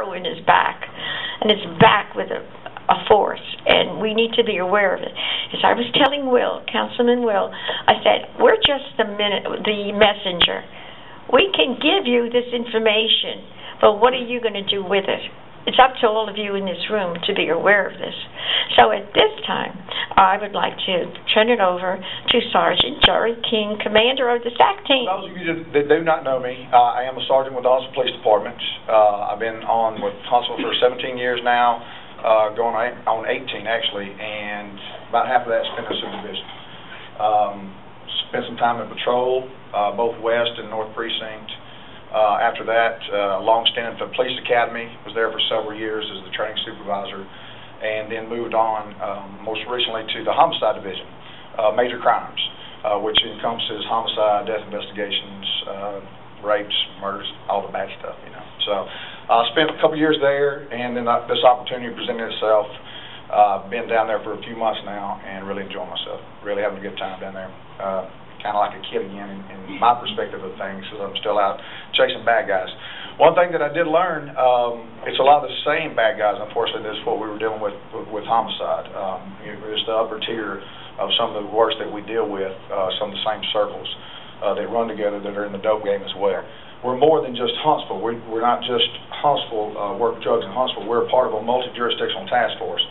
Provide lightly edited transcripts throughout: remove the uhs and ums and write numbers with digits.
heroin is back, and it's back with a force, and we need to be aware of it. As I was telling Will, Councilman Will, I said, we're just the messenger. We can give you this information, but what are you going to do with it? It's up to all of you in this room to be aware of this. So at this time, I would like to turn it over to Sergeant Jerry King, commander of the STAC team. For those of you that do not know me, I am a sergeant with the Huntsville Police Department. I've been on with Huntsville for 17 years now, going on 18 actually, and about half of that's been in supervision. Spent some time in patrol, both West and North Precinct. After that, long stint at the Police Academy, was there for several years as the training supervisor, and then moved on most recently to the Homicide Division, major crimes, which encompasses homicide, death investigations, rapes, murders, all the bad stuff, you know. So I spent a couple years there, and then this opportunity presented itself. I've been down there for a few months now and really enjoying myself, really having a good time down there. Kind of like a kid again in my perspective of things, because I'm still out chasing bad guys. One thing that I did learn, it's a lot of the same bad guys, unfortunately, that's what we were dealing with homicide. It's the upper tier of some of the worst that we deal with, some of the same circles that run together that are in the dope game as well. We're more than just Huntsville. We're not just Huntsville, work drugs in Huntsville. We're part of a multi-jurisdictional task force,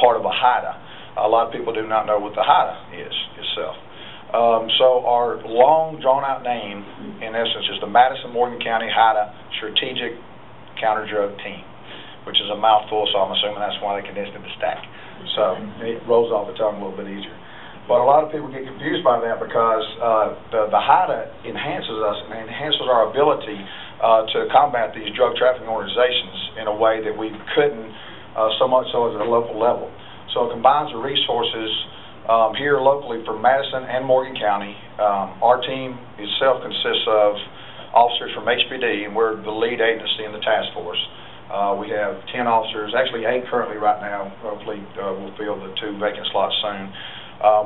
part of a HIDA. A lot of people do not know what the HIDA is itself. So our long, drawn-out name, in essence, is the Madison-Morgan County HIDA Strategic Counterdrug Team, which is a mouthful, so I'm assuming that's why they condensed it to STAC. So it rolls off the tongue a little bit easier. But a lot of people get confused by that because the HIDA enhances us and enhances our ability to combat these drug trafficking organizations in a way that we couldn't so much so at a local level. So it combines the resources here locally for Madison and Morgan County. Our team itself consists of officers from HPD, and we're the lead agency in the task force. We have 10 officers, actually 8 currently right now. Hopefully we'll fill the 2 vacant slots soon.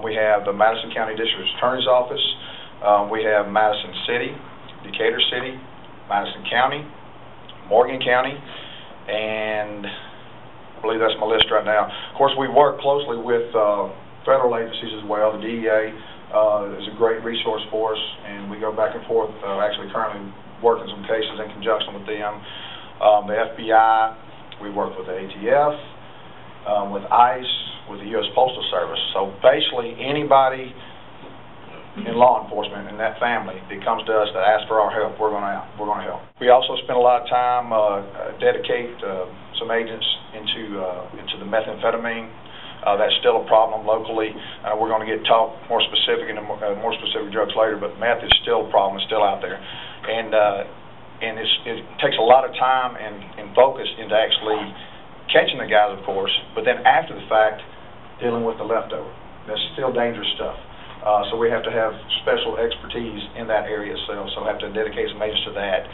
We have the Madison County District Attorney's Office. We have Madison City, Decatur City, Madison County, Morgan County, and I believe that's my list right now. Of course, we work closely with federal agencies as well. The DEA is a great resource for us, and we go back and forth, actually currently working some cases in conjunction with them. The FBI, we work with the ATF, with ICE, with the U.S. Postal Service. So basically anybody in law enforcement in that family that comes to us that asks for our help, we're going to help. We also spend a lot of time dedicate some agents into the methamphetamine. That's still a problem locally. We're going to get talk more specific into more specific drugs later, but meth is still a problem. It's still out there, and it takes a lot of time and focus into actually catching the guys, of course, but then after the fact, dealing with the leftover. That's still dangerous stuff. So we have to have special expertise in that area itself. So we have to dedicate some agents to that.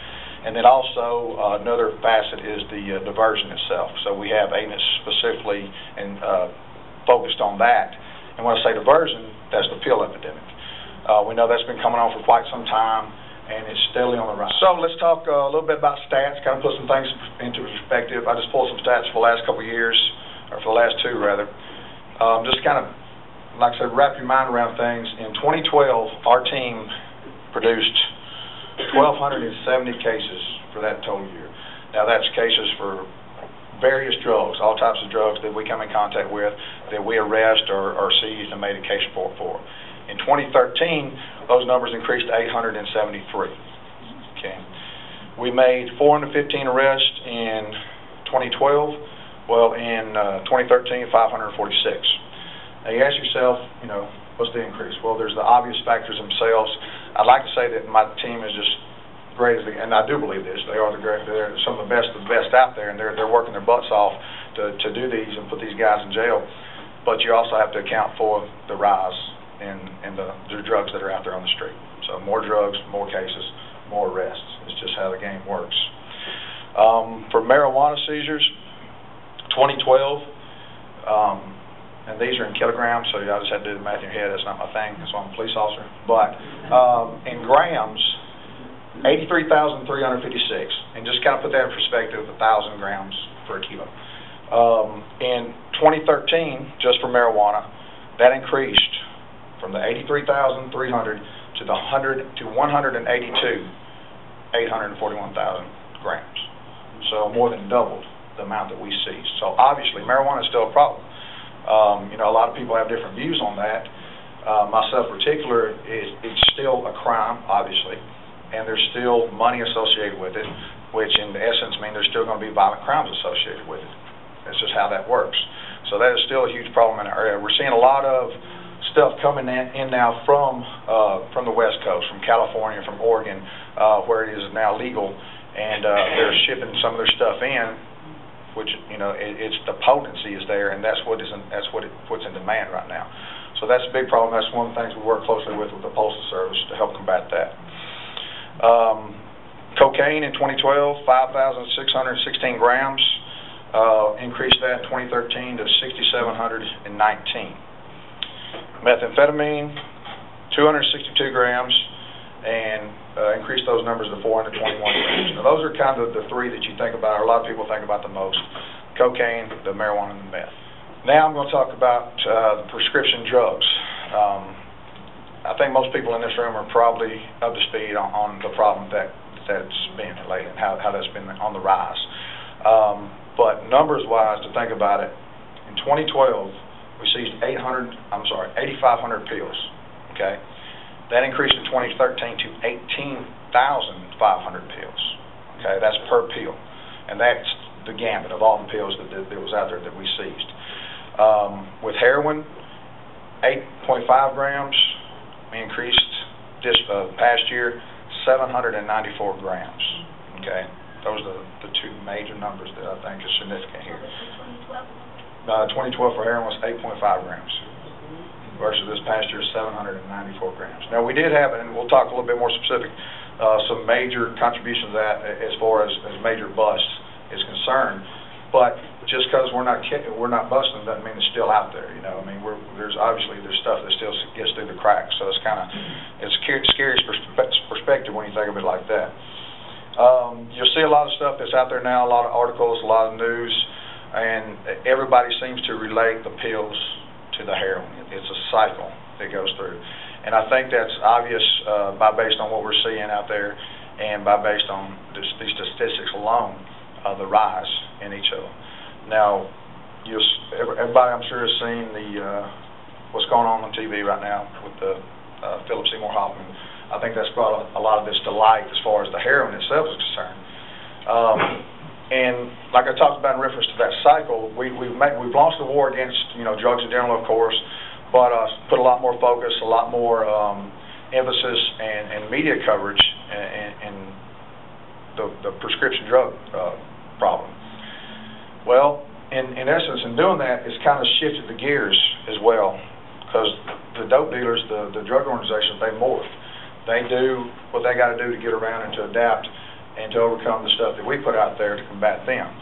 And then also another facet is the diversion itself. So we have agents specifically and focused on that. And when I say diversion, that's the pill epidemic. We know that's been coming on for quite some time, and it's steadily on the rise. So let's talk a little bit about stats, kind of put some things into perspective. I just pulled some stats for the last couple of years, or for the last 2 rather. Just kind of, like I said, wrap your mind around things. In 2012, our team produced 1,270 cases for that total year. Now that's cases for various drugs, all types of drugs that we come in contact with, that we arrest or seized and made a case report for. In 2013, those numbers increased to 873. Okay. We made 415 arrests in 2012. Well, in 2013, 546. Now you ask yourself, you know, what's the increase? Well, there's the obvious factors themselves. I'd like to say that my team is just great, and I do believe this. They're some of the best out there, and they're working their butts off to do these and put these guys in jail. But you also have to account for the rise in the drugs that are out there on the street. So more drugs, more cases, more arrests. It's just how the game works. For marijuana seizures, 2012, and these are in kilograms, so I just had to do the math in your head. That's not my thing. That's why I'm a police officer. But in grams, 83,356, and just kind of put that in perspective, 1,000 grams per kilo. In 2013, just for marijuana, that increased from the 83,300 to 841,000 grams. So more than doubled the amount that we seized. So obviously, marijuana is still a problem. You know, a lot of people have different views on that. Myself in particular, it's still a crime, obviously, and there's still money associated with it, which in essence means there's still going to be violent crimes associated with it. That's just how that works. So that is still a huge problem in our area. We're seeing a lot of stuff coming in now from the West Coast, from California, from Oregon, where it is now legal, and they're shipping some of their stuff in, which, you know, it's the potency is there, and that's what it puts in demand right now. So that's a big problem. That's one of the things we work closely with the Postal Service to help combat that. Cocaine in 2012, 5,616 grams. Increased that in 2013 to 6,719. Methamphetamine, 262 grams, and increased those numbers to 421 grams. Now, those are kind of the three that you think about, or a lot of people think about the most: cocaine, the marijuana, and the meth. Now I'm going to talk about the prescription drugs. I think most people in this room are probably up to speed on the problem that's been lately and how that's been on the rise. But numbers-wise, to think about it, in 2012, we seized 8,500 pills. Okay, that increased in 2013 to 18,500 pills. Okay, that's per pill, and that's the gamut of all the pills that was out there that we seized. With heroin, 8.5 grams, we increased this past year 794 grams. Okay. Those are the two major numbers that I think is significant here. 2012 for heroin was 8.5 grams versus this past year 794 grams. Now we did have, and we'll talk a little bit more specific, some major contributions to that as far as major busts is concerned. But just because we're not busting doesn't mean it's still out there. You know, I mean, there's stuff that still gets through the cracks. So it's a scary perspective when you think of it like that. You'll see a lot of stuff that's out there now, a lot of articles, a lot of news, and everybody seems to relate the pills to the heroin. It's a cycle that goes through. And I think that's obvious based on what we're seeing out there and based on these statistics alone, the rise in each of them. Now, everybody I'm sure has seen what's going on TV right now with the Philip Seymour Hoffman. I think that's brought a lot of this to light as far as the heroin itself is concerned. And like I talked about in reference to that cycle, we've launched the war against drugs in general, of course, but put a lot more focus, a lot more emphasis and media coverage in the prescription drug problem. Well, in essence, in doing that, it's kind of shifted the gears as well, because the dope dealers, the drug organizations, they morph. They do what they got to do to get around and to adapt and to overcome the stuff that we put out there to combat them.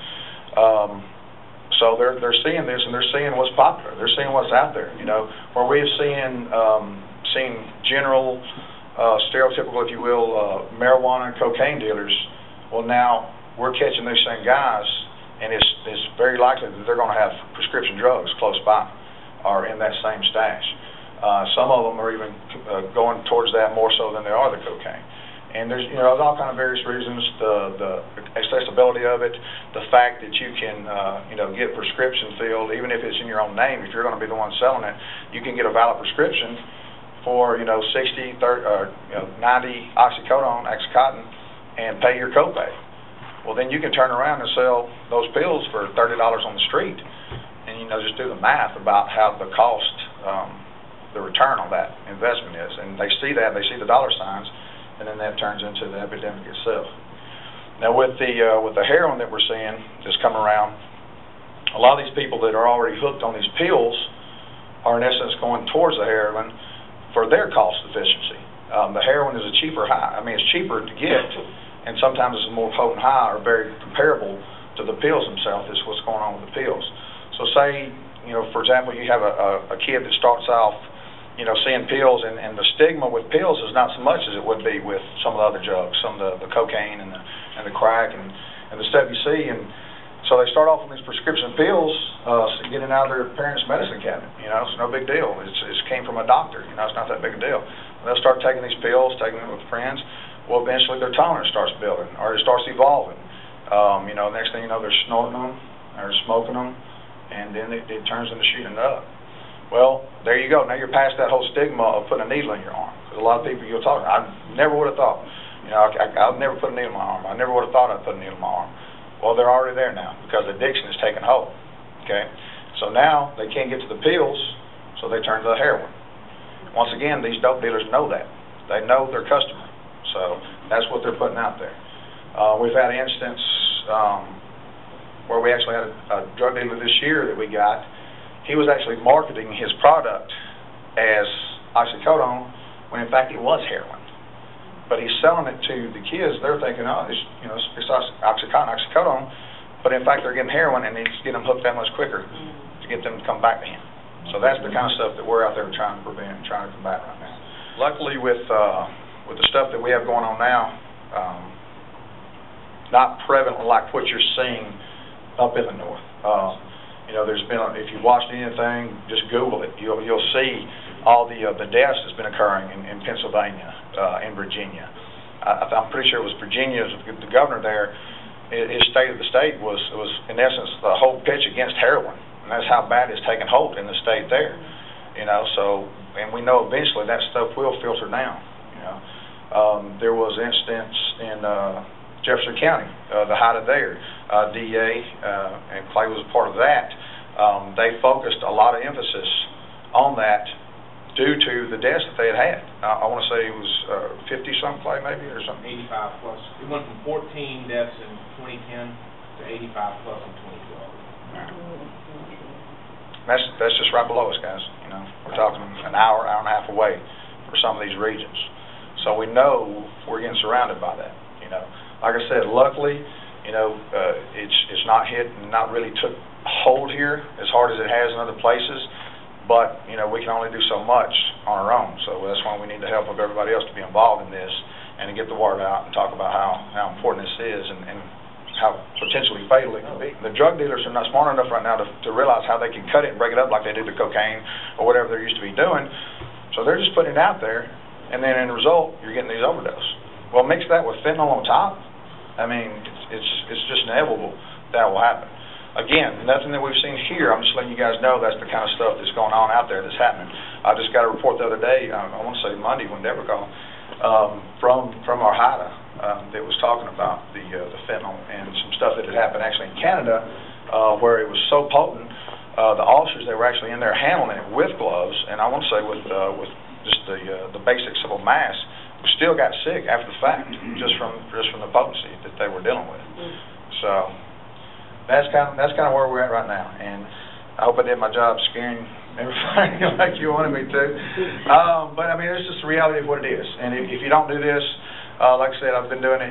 So they're seeing this, and they're seeing what's popular. They're seeing what's out there. Where we've seen general, stereotypical, if you will, marijuana and cocaine dealers. Well, now we're catching these same guys, and it's very likely that they're going to have prescription drugs close by or in that same stash. Some of them are even going towards that more so than they are the cocaine. And there's all kind of various reasons, the accessibility of it, the fact that you can get prescription filled, even if it's in your own name. If you're going to be the one selling it, you can get a valid prescription for 60, 30, 90 oxycodone, and pay your copay. Well, then you can turn around and sell those pills for $30 on the street, and just do the math about how the cost, the return on that investment is. And they see that, they see the dollar signs, and then that turns into the epidemic itself. Now, with the heroin that we're seeing that's come around, a lot of these people that are already hooked on these pills are in essence going towards the heroin for their cost efficiency. The heroin is a cheaper high. I mean, it's cheaper to get, and sometimes it's a more potent high, or very comparable to the pills themselves. Is what's going on with the pills. So say, for example, you have a kid that starts off seeing pills, and the stigma with pills is not so much as it would be with some of the other drugs, some of the cocaine and the crack and the stuff you see. And so they start off with these prescription pills, getting out of their parents' medicine cabinet. It's no big deal. It came from a doctor. It's not that big a deal. They'll start taking these pills, taking them with friends. Well, eventually their tolerance starts building, or it starts evolving. Next thing you know, they're snorting them, they're smoking them, and then it turns into shooting up. Well, there you go. Now you're past that whole stigma of putting a needle in your arm. Because a lot of people you'll talk, I never would have thought. I'd never put a needle in my arm. I never would have thought I'd put a needle in my arm. Well, they're already there now because addiction has taken hold. Okay? So now they can't get to the pills, so they turn to the heroin. Once again, these dope dealers know that. They know their customer. So that's what they're putting out there. We've had an instance where we actually had a drug dealer this year that we got. He was actually marketing his product as oxycodone when in fact it was heroin. But he's selling it to the kids. They're thinking, oh, it's oxycodone, but in fact they're getting heroin, and he's getting them hooked that much quicker to get them to come back to him. So that's the kind of stuff that we're out there trying to prevent, trying to combat right now. Luckily, with the stuff that we have going on now, not prevalent like what you're seeing up in the north. There's been, if you've watched anything, just Google it. You'll see all the deaths that's been occurring in Pennsylvania, in Virginia. I'm pretty sure it was Virginia, the governor there, his state of the state was in essence the whole pitch against heroin, and that's how bad it's taken hold in the state there. So, and we know eventually that stuff will filter down. There was an instance in Jefferson County, the height of there, DA, and Clay was a part of that. They focused a lot of emphasis on that due to the deaths that they had. I want to say it was 50-something, Clay, maybe, or something? 85 plus. It went from 14 deaths in 2010 to 85 plus in 2012. That's just right below us, guys. We're talking an hour and a half away for some of these regions. So we know we're getting surrounded by that. Like I said, luckily, it's not hit and not really took hold here as hard as it has in other places. But, we can only do so much on our own. So that's why we need the help of everybody else to be involved in this and to get the word out and talk about how important this is and how potentially fatal it can be. The drug dealers are not smart enough right now to realize how they can cut it and break it up like they do the cocaine or whatever they're used to be doing. So they're just putting it out there, and then in the result, you're getting these overdoses. Well, mix that with fentanyl on top. I mean, it's just inevitable that will happen. Again, nothing that we've seen here. I'm just letting you guys know that's the kind of stuff that's going on out there that's happening. I just got a report the other day, I want to say Monday when Deborah called, from our HIDA that was talking about the fentanyl and some stuff that had happened actually in Canada where it was so potent, the officers, they were actually in there handling it with gloves, and I want to say with just the basics of a mask, still got sick after the fact just from the potency that they were dealing with. So that's kind of where we're at right now, and I hope I did my job scaring everybody like you wanted me to. But I mean, it's just the reality of what it is. And if you don't do this, like I said, I've been doing it,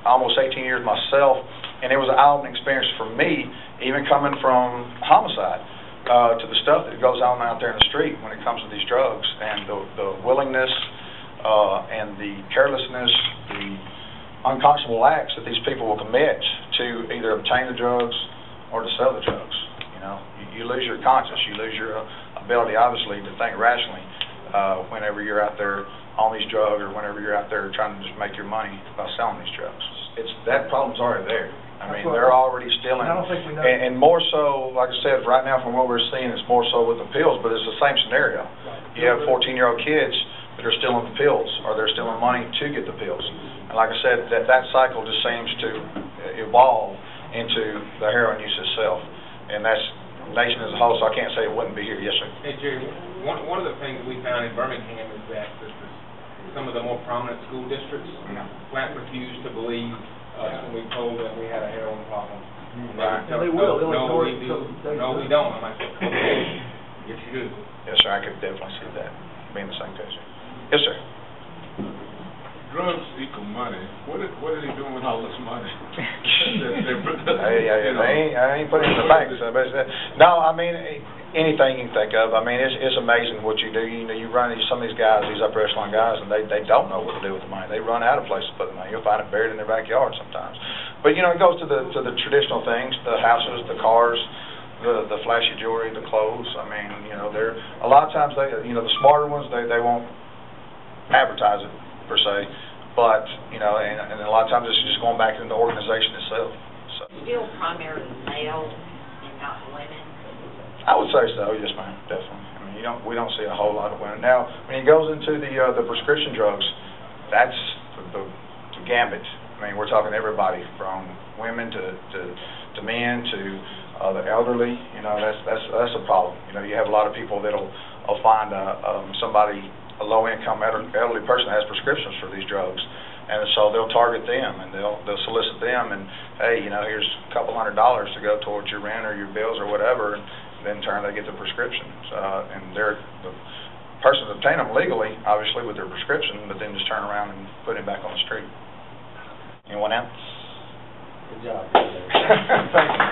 almost 18 years myself, and it was an eye-opening experience for me, even coming from homicide to the stuff that goes on out there in the street when it comes to these drugs, and the willingness and the carelessness, the unconscionable acts that these people will commit to either obtain the drugs or to sell the drugs. You lose your conscience, you lose your ability, obviously, to think rationally whenever you're out there on these drugs or whenever you're out there trying to just make your money by selling these drugs. That problem's already there. I mean, they're already stealing, and more so, like I said, right now from what we're seeing, it's more so with the pills, but it's the same scenario. You have 14-year-old kids that are stealing the pills, or they're stealing money to get the pills. And like I said, that cycle just seems to evolve into the heroin use itself. And that's the nation as a whole, so I can't say it wouldn't be here. Yes, sir. Hey, Jerry, one of the things that we found in Birmingham is that some of the more prominent school districts flat refused to believe us when we told them we had a heroin problem. Right. They will. No, we do. No, we don't. I'm like, okay. Yes, you do. Yes, sir. I could definitely see that being the same case. Yes, sir. Drugs equal money. What are they doing with all this money? I ain't putting it in the bank. So no, I mean, anything you can think of. I mean, it's amazing what you do. You know, you run into some of these guys, these upper echelon guys, and they don't know what to do with the money. They run out of places to put the money. You'll find it buried in their backyard sometimes. But you know, it goes to the traditional things, the houses, the cars, the flashy jewelry, the clothes. I mean, you know, they're a lot of times the smarter ones they won't advertise it per se, but you know, and a lot of times it's just going back into the organization itself. So. Still primarily male and not women. I would say so, yes, ma'am, definitely. I mean, we don't see a whole lot of women. Now, when it goes into the prescription drugs, that's the gambit. I mean, we're talking everybody from women to men to the elderly. You know, that's a problem. You know, you have a lot of people that'll find somebody, a low-income elderly person that has prescriptions for these drugs, and so they'll target them and they'll solicit them and, hey, you know, here's a couple $100 to go towards your rent or your bills or whatever. And then in turn they get the prescriptions, and the person's obtain them legally, obviously, with their prescription, but then just turn around and put it back on the street. Anyone else? Good job. Thank you.